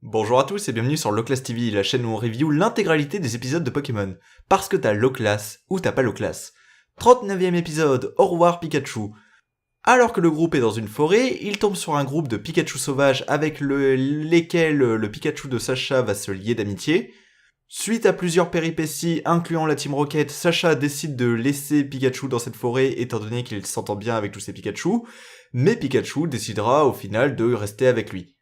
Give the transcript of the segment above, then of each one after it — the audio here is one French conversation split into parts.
Bonjour à tous et bienvenue sur Loclass TV, la chaîne où on review l'intégralité des épisodes de Pokémon. Parce que t'as Loclass ou t'as pas Loclass. 39e épisode, au revoir Pikachu. Alors que le groupe est dans une forêt, il tombe sur un groupe de Pikachu sauvages avec lesquels le Pikachu de Sacha va se lier d'amitié. Suite à plusieurs péripéties, incluant la Team Rocket, Sacha décide de laisser Pikachu dans cette forêt étant donné qu'il s'entend bien avec tous ses Pikachu, mais Pikachu décidera au final de rester avec lui.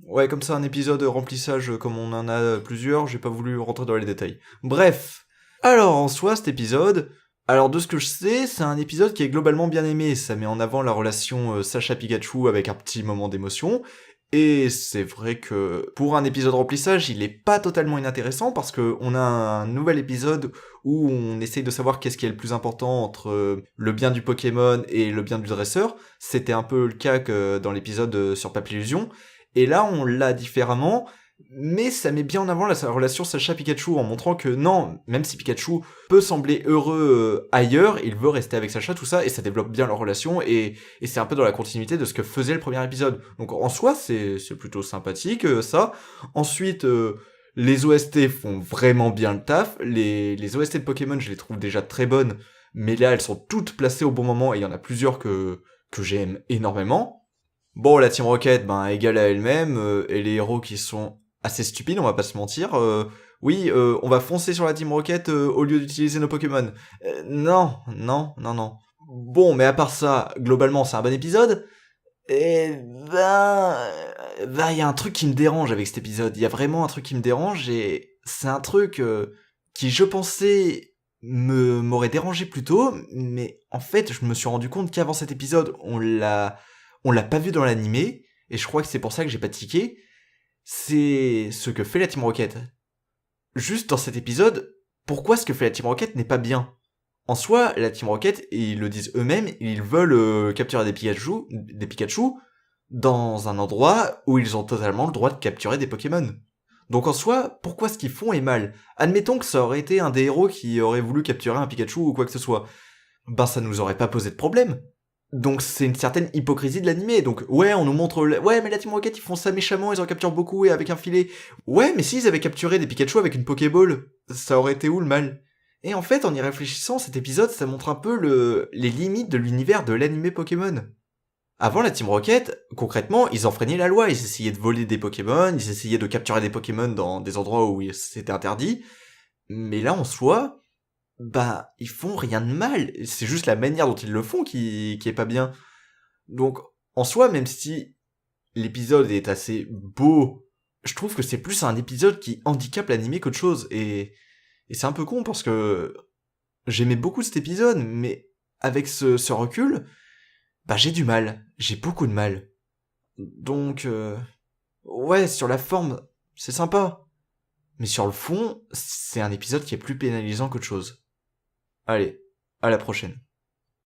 Ouais, comme ça, un épisode remplissage comme on en a plusieurs, j'ai pas voulu rentrer dans les détails. Bref. Alors, en soi, cet épisode, alors de ce que je sais, c'est un épisode qui est globalement bien aimé. Ça met en avant la relation Sacha-Pikachu avec un petit moment d'émotion. Et c'est vrai que pour un épisode remplissage, il est pas totalement inintéressant parce que on a un nouvel épisode où on essaye de savoir qu'est-ce qui est le plus important entre le bien du Pokémon et le bien du dresseur. C'était un peu le cas que dans l'épisode sur Papillusion. Et là, on l'a différemment, mais ça met bien en avant la relation Sacha-Pikachu en montrant que non, même si Pikachu peut sembler heureux ailleurs, il veut rester avec Sacha, tout ça, et ça développe bien leur relation, et c'est un peu dans la continuité de ce que faisait le premier épisode. Donc en soi, c'est plutôt sympathique, ça. Ensuite, les OST font vraiment bien le taf. Les OST de Pokémon, je les trouve déjà très bonnes, mais là, elles sont toutes placées au bon moment, et il y en a plusieurs que j'aime énormément. Bon, la Team Rocket, ben, égale à elle-même, et les héros qui sont assez stupides, on va pas se mentir. Oui, on va foncer sur la Team Rocket au lieu d'utiliser nos Pokémon. Non, non, non, non. Bon, mais à part ça, globalement, c'est un bon épisode. Et ben, il y a un truc qui me dérange avec cet épisode. Il y a vraiment un truc qui me dérange, et c'est un truc qui, je pensais, m'aurait dérangé plus tôt, mais en fait, je me suis rendu compte qu'avant cet épisode, on l'a pas vu dans l'animé, et je crois que c'est pour ça que j'ai pas tiqué, c'est ce que fait la Team Rocket. Juste dans cet épisode, pourquoi ce que fait la Team Rocket n'est pas bien? En soi, la Team Rocket, et ils le disent eux-mêmes, ils veulent capturer des Pikachu dans un endroit où ils ont totalement le droit de capturer des Pokémon. Donc en soi, pourquoi ce qu'ils font est mal? Admettons que ça aurait été un des héros qui aurait voulu capturer un Pikachu ou quoi que ce soit. Ben ça nous aurait pas posé de problème. Donc c'est une certaine hypocrisie de l'animé. Donc ouais, on nous montre... Ouais, mais la Team Rocket, ils font ça méchamment, ils en capturent beaucoup et avec un filet. Ouais, mais s'ils avaient capturé des Pikachu avec une Pokéball, ça aurait été où le mal? Et en fait, en y réfléchissant, cet épisode, ça montre un peu les limites de l'univers de l'animé Pokémon. Avant la Team Rocket, concrètement, ils enfreignaient la loi, ils essayaient de voler des Pokémon, ils essayaient de capturer des Pokémon dans des endroits où c'était interdit. Mais là, en soi, bah, ils font rien de mal. C'est juste la manière dont ils le font qui est pas bien. Donc, en soi, même si l'épisode est assez beau, je trouve que c'est plus un épisode qui handicape l'animé qu'autre chose. Et c'est un peu con parce que j'aimais beaucoup cet épisode, mais avec ce recul, bah j'ai du mal. J'ai beaucoup de mal. Donc, ouais, sur la forme, c'est sympa. Mais sur le fond, c'est un épisode qui est plus pénalisant qu'autre chose. Allez, à la prochaine.